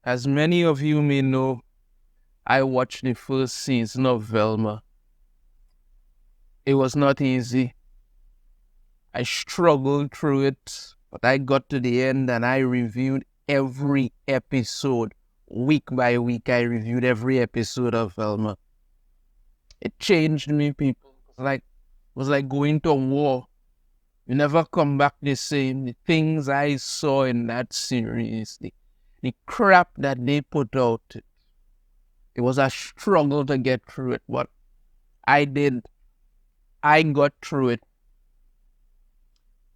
As many of you may know, I watched the first season of Velma. It was not easy. I struggled through it, but I got to the end and I reviewed every episode. Week by week, I reviewed every episode of Velma. It changed me, people. It was like going to war. You never come back the same. The things I saw in that series, the crap that they put out, it was a struggle to get through it. But I did. I got through it.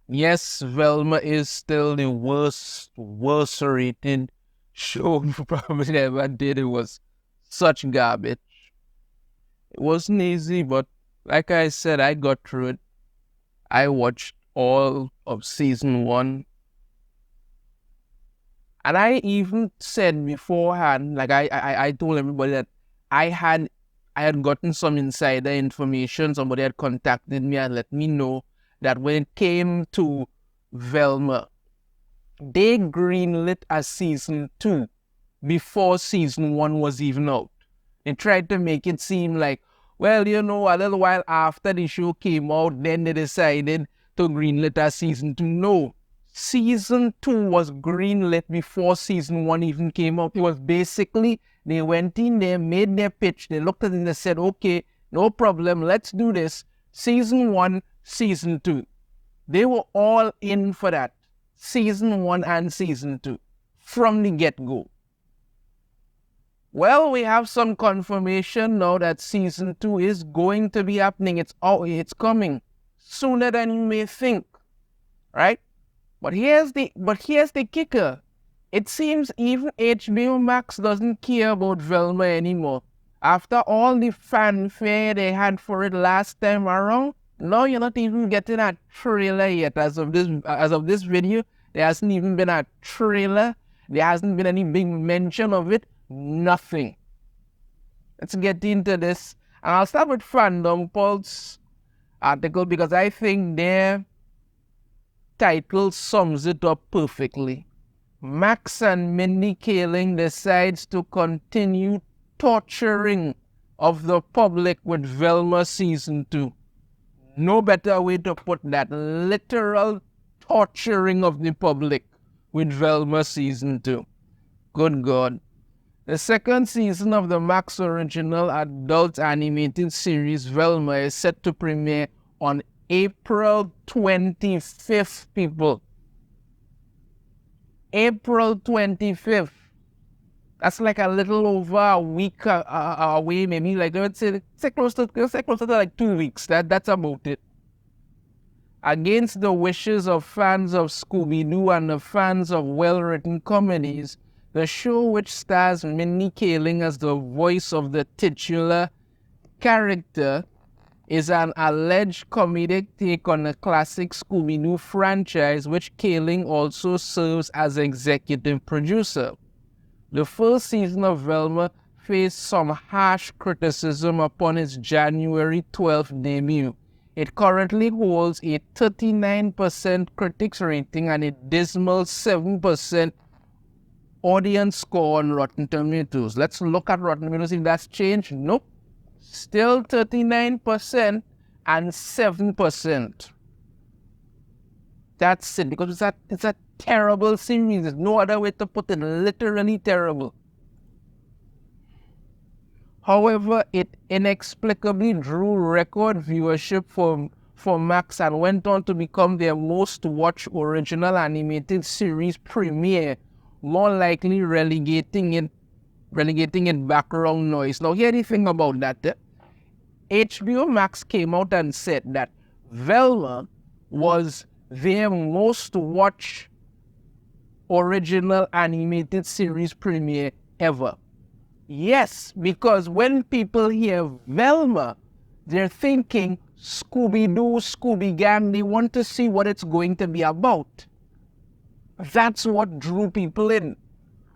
Yes, Velma is still the worst rated show you probably ever did. It was such garbage. It wasn't easy, but like I said, I got through it. I watched all of season 1. And I even said beforehand, like I told everybody that I had gotten some insider information. Somebody had contacted me and let me know that when it came to Velma, they greenlit a season 2 before season 1 was even out. They tried to make it seem like, well, a little while after the show came out, then they decided to greenlit a season 2. No. Season 2 was greenlit before season 1 even came out. It was basically, they went in there, made their pitch, they looked at it and they said, okay, no problem, let's do this. Season 1, season 2. They were all in for that. Season 1 and season 2. From the get-go. Well, we have some confirmation now that season 2 is going to be happening. It's coming sooner than you may think. Right? But here's the kicker. It seems even HBO Max doesn't care about Velma anymore. After all the fanfare they had for it last time around, now you're not even getting a trailer yet. As of this video, there hasn't even been a trailer. There hasn't been any big mention of it. Nothing. Let's get into this. And I'll start with Fandom Pulse article because I think their title sums it up perfectly. Max and Mindy Kaling decides to continue torturing of the public with Velma season 2. No better way to put that. Literal torturing of the public with Velma season 2. Good God. The second season of the Max original adult animated series Velma is set to premiere on April 25th, people. April 25th. That's like a little over a week away, maybe. Like, let's say close to like 2 weeks. That's about it. Against the wishes of fans of Scooby-Doo and the fans of well-written comedies, the show, which stars Mindy Kaling as the voice of the titular character, is an alleged comedic take on the classic Scooby-Doo franchise, which Kaling also serves as executive producer. The first season of Velma faced some harsh criticism upon its January 12th debut. It currently holds a 39% critics rating and a dismal 7% audience score on Rotten Tomatoes. Let's look at Rotten Tomatoes if that's changed. Nope. Still 39% and 7%. That's it, because it's a terrible series. There's no other way to put it. Literally terrible. However, it inexplicably drew record viewership for Max and went on to become their most watched original animated series premiere, more likely relegating it background noise. Now, here's the thing about that. HBO Max came out and said that Velma was their most watched original animated series premiere ever. Yes, because when people hear Velma, they're thinking Scooby-Doo, Scooby-Gang. They want to see what it's going to be about. That's what drew people in.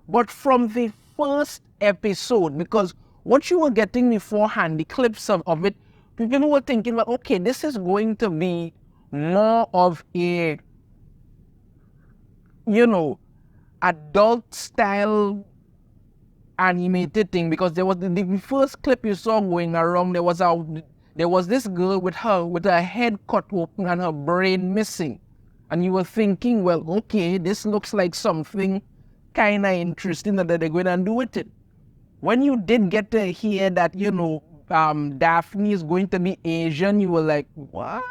But from the first episode, because what you were getting beforehand, the clips of it, people were thinking, well, okay, this is going to be more of a, adult style animated thing, because there was the first clip you saw going around. There was this girl with her head cut open and her brain missing, and you were thinking, well, okay, this looks like something kind of interesting that they're going to do with it. When you did get to hear that, Daphne is going to be Asian, you were like, what?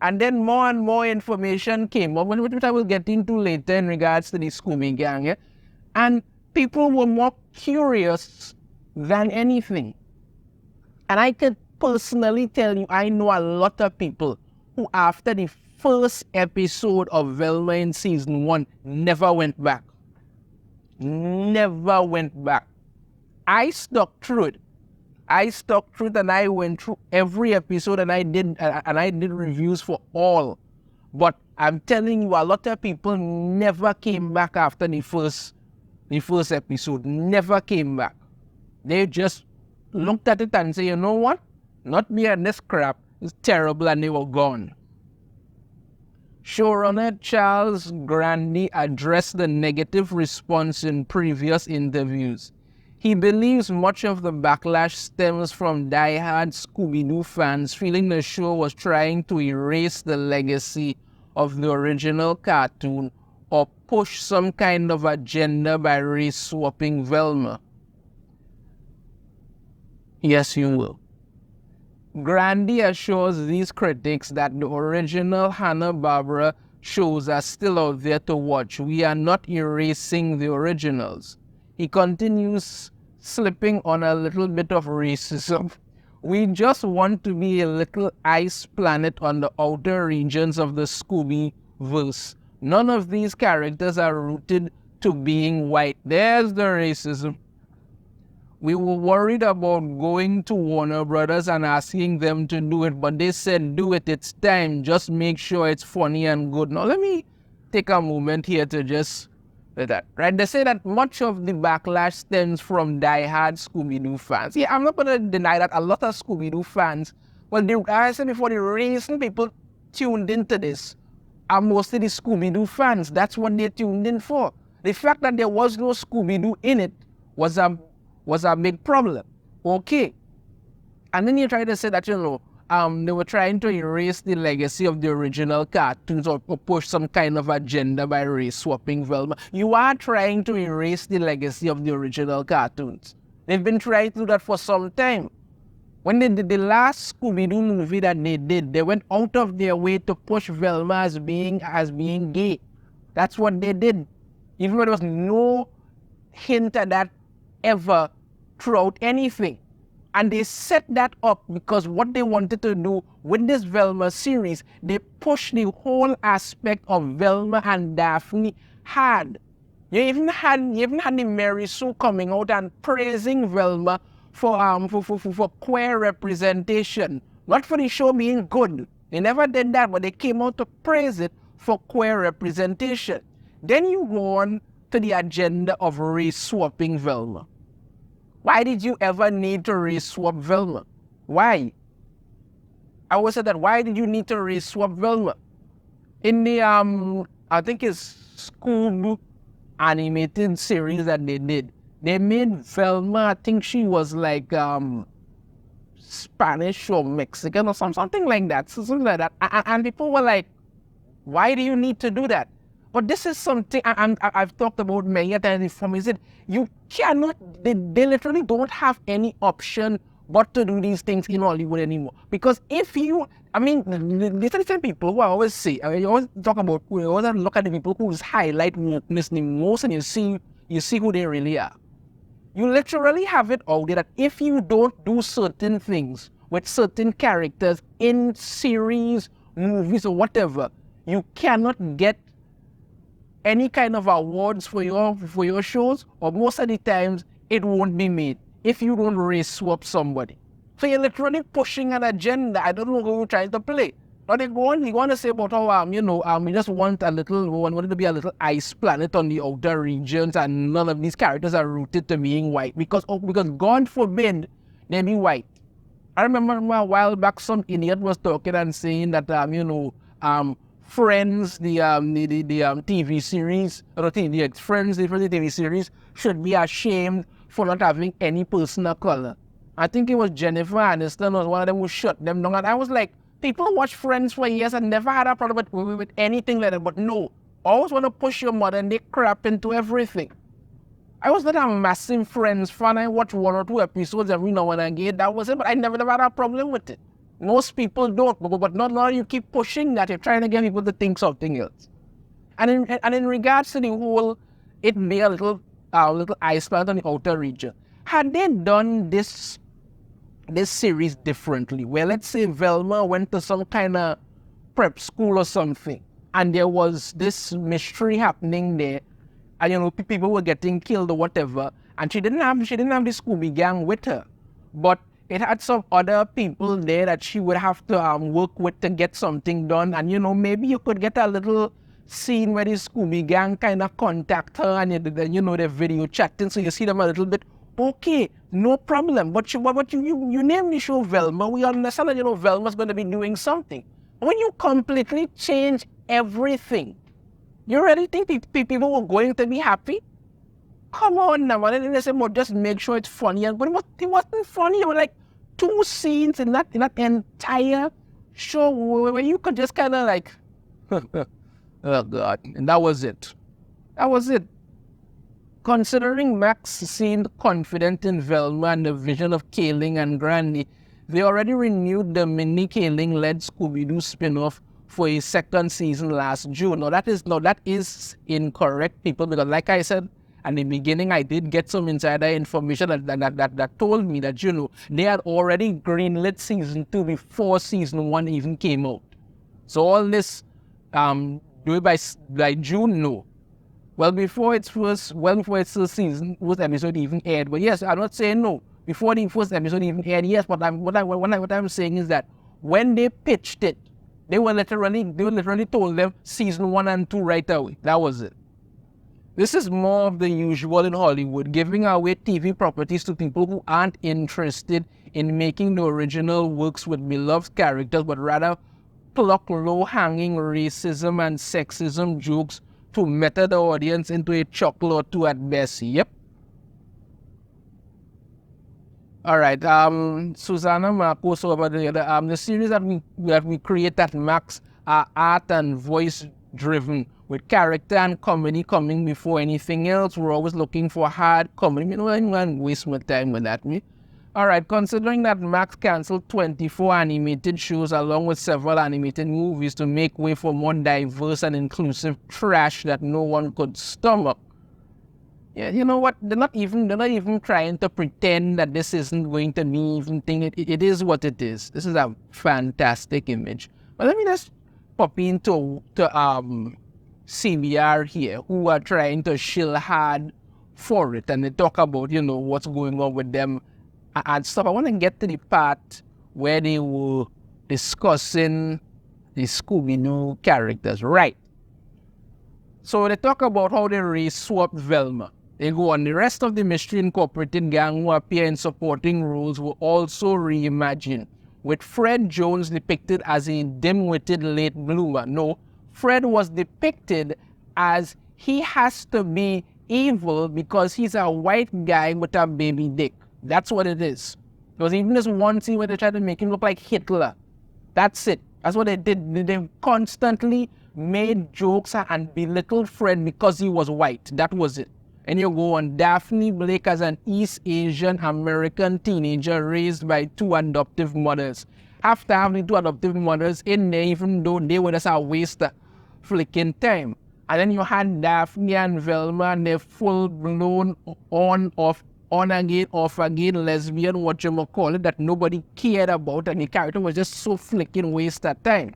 And then more and more information came up, which I will get into later in regards to the Scooby Gang. Yeah? And people were more curious than anything. And I could personally tell you, I know a lot of people who, after the first episode of Velma in season 1, never went back. Never went back. I stuck through it. And I went through every episode, and I did reviews for all. But I'm telling you, a lot of people never came back after the first episode. Never came back. They just looked at it and said, you know what? Not me and this crap. It's terrible, and they were gone. Showrunner Charles Grandy addressed the negative response in previous interviews. He believes much of the backlash stems from die-hard Scooby-Doo fans feeling the show was trying to erase the legacy of the original cartoon or push some kind of agenda by race-swapping Velma. Yes, you will. Grandy assures these critics that the original Hanna-Barbera shows are still out there to watch. We are not erasing the originals. He continues, slipping on a little bit of racism. We just want to be a little ice planet on the outer regions of the Scooby-verse. None of these characters are rooted to being white. There's the racism. We were worried about going to Warner Brothers and asking them to do it, but they said, do it, it's time, just make sure it's funny and good. Now let me take a moment here to just say that, right? They say that much of the backlash stems from die-hard Scooby-Doo fans. Yeah, I'm not going to deny that a lot of Scooby-Doo fans, well, as I said before, the reason people tuned into this are mostly the Scooby-Doo fans. That's what they tuned in for. The fact that there was no Scooby-Doo in it was a big problem. Okay. And then you try to say that, they were trying to erase the legacy of the original cartoons or push some kind of agenda by race-swapping Velma. You are trying to erase the legacy of the original cartoons. They've been trying to do that for some time. When they did the last Scooby-Doo movie that they did, they went out of their way to push Velma as being gay. That's what they did. Even though there was no hint at that ever throughout anything. And they set that up because what they wanted to do with this Velma series, they pushed the whole aspect of Velma and Daphne hard. You even had the Mary Sue coming out and praising Velma for queer representation. Not for the show being good. They never did that, but they came out to praise it for queer representation. Then you go on to the agenda of race-swapping Velma. Why did you ever need to race-swap Velma? Why? I always said that, why did you need to race-swap Velma? In the, I think it's Scooby animated series that they did, they made Velma, I think she was like Spanish or Mexican or something like that. Something like that. And people were like, why do you need to do that? But this is something I've talked about many times before. Is it you cannot? They literally don't have any option but to do these things in Hollywood anymore. Because if you, these are the same people who I always say. You always talk about. You always look at the people who highlight wokeness the most, and you see who they really are. You literally have it out there that if you don't do certain things with certain characters in series, movies, or whatever, you cannot get any kind of awards for your shows, or most of the times it won't be made if you don't race swap somebody. So you're literally pushing an agenda. I don't know who you're trying to play. But they want to say about how we just want it to be a little ice planet on the outer regions, and none of these characters are rooted to being white because God forbid they be white. I remember a while back some idiot was talking and saying that Friends, the TV series, or the Friends, the TV series, should be ashamed for not having any person of color. I think it was Jennifer Aniston was one of them who shut them down. And I was like, people watch Friends for years and never had a problem with anything like that. But no, always want to push your modern day crap into everything. I was not a massive Friends fan. I watched 1 or 2 episodes every now and again. That was it, but I never had a problem with it. Most people don't, but not now you keep pushing that. You're trying to get people to think something else. And in regards to the whole, it be a little Iceland on the outer region. Had they done this series differently, where let's say Velma went to some kind of prep school or something, and there was this mystery happening there, and people were getting killed or whatever, and she didn't have the Scooby Gang with her, but it had some other people there that she would have to work with to get something done. And, maybe you could get a little scene where the Scooby Gang kind of contact her and, they're video chatting. So you see them a little bit. Okay, no problem. But you name the show Velma. We understand that, Velma's going to be doing something. When you completely change everything, you really think people were going to be happy? Come on now, man. They said, well, just make sure it's funny. But it wasn't funny. It was like 2 scenes in that entire show where you could just kind of like, oh God. And that was it. That was it. Considering Max seemed confident in Velma and the vision of Kaling and Granny, they already renewed the mini Kaling-led Scooby-Doo spin-off for a 2nd season last June. Now that is incorrect, people, because like I said, and in the beginning, I did get some insider information that told me that, they had already greenlit season 2 before season 1 even came out. So all this, do it by June, no. Before its first season, first episode even aired. But yes, I'm not saying no. Before the first episode even aired, yes. But what I'm saying is that when they pitched it, they literally told them season 1 and 2 right away. That was it. This is more of the usual in Hollywood, giving away TV properties to people who aren't interested in making the original works with beloved characters, but rather pluck low-hanging racism and sexism jokes to meta the audience into a chuckle or 2 at best. Yep. All right. Susanna Marcos over the series that we create at Max are art and voice driven, with character and comedy coming before anything else. We're always looking for hard comedy. I'm waste my time with that. All right, considering that Max canceled 24 animated shows along with several animated movies to make way for more diverse and inclusive trash that no one could stomach. Yeah, you know what? They're not even trying to pretend that this isn't going to be even thing. It is what it is. This is a fantastic image. But let me just pop into CBR here, who are trying to shill hard for it, and they talk about what's going on with them and stuff. I want to get to the part where they were discussing the Scooby-Doo characters, right? So they talk about how they re-swapped Velma. They go on, the rest of the Mystery Incorporated gang who appear in supporting roles were also reimagined, with Fred Jones depicted as a dim-witted late bloomer. No, Fred was depicted as he has to be evil because he's a white guy with a baby dick. That's what it is. There was even this one scene where they tried to make him look like Hitler. That's it. That's what they did. They constantly made jokes and belittled Fred because he was white. That was it. And you go on, Daphne Blake as an East Asian American teenager raised by 2 adoptive mothers. After having 2 adoptive mothers in there, even though they were just a waste of flicking time. And then you had Daphne and Velma and their full-blown on again, off again, lesbian, what you may call it, that nobody cared about, and the character was just so flicking waste of time.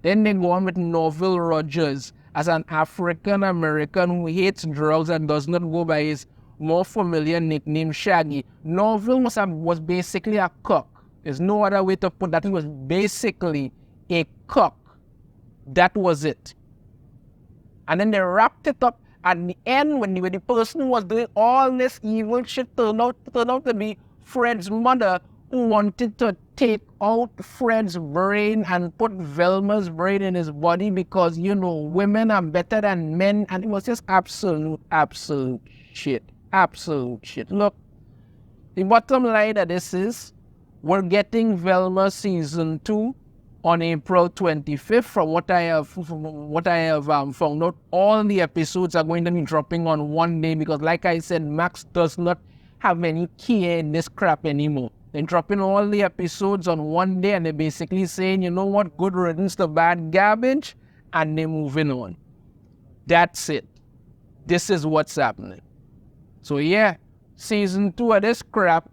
Then they go on with Norville Rogers as an African-American who hates drugs and does not go by his more familiar nickname Shaggy. Norville was basically a cock. There's no other way to put that. He was basically a cock. That was it. And then they wrapped it up at the end when the person who was doing all this evil shit turned out to be Fred's mother, who wanted to take out Fred's brain and put Velma's brain in his body because, you know, women are better than men. And it was just absolute shit. Absolute shit. Look, the bottom line of this is we're getting Velma season 2 on April 25th. From what I have found out, all the episodes are going to be dropping on one day because, like I said, Max does not have any care in this crap anymore. They're dropping all the episodes on one day and they're basically saying, you know what, good riddance to bad garbage, and they're moving on. That's it. This is what's happening. So yeah, season 2 of this crap,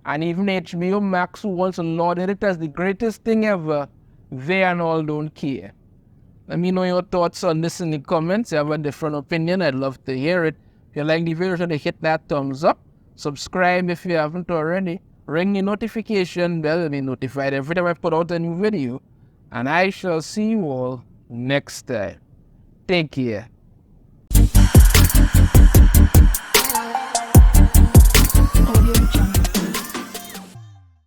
and even HBO Max, who wants to laud it as the greatest thing ever, they and all don't care. Let me know your thoughts on this in the comments. If you have a different opinion, I'd love to hear it. If you like the video, hit that thumbs up. Subscribe if you haven't already. Ring the notification bell to be notified every time I put out a new video. And I shall see you all next time. Take care.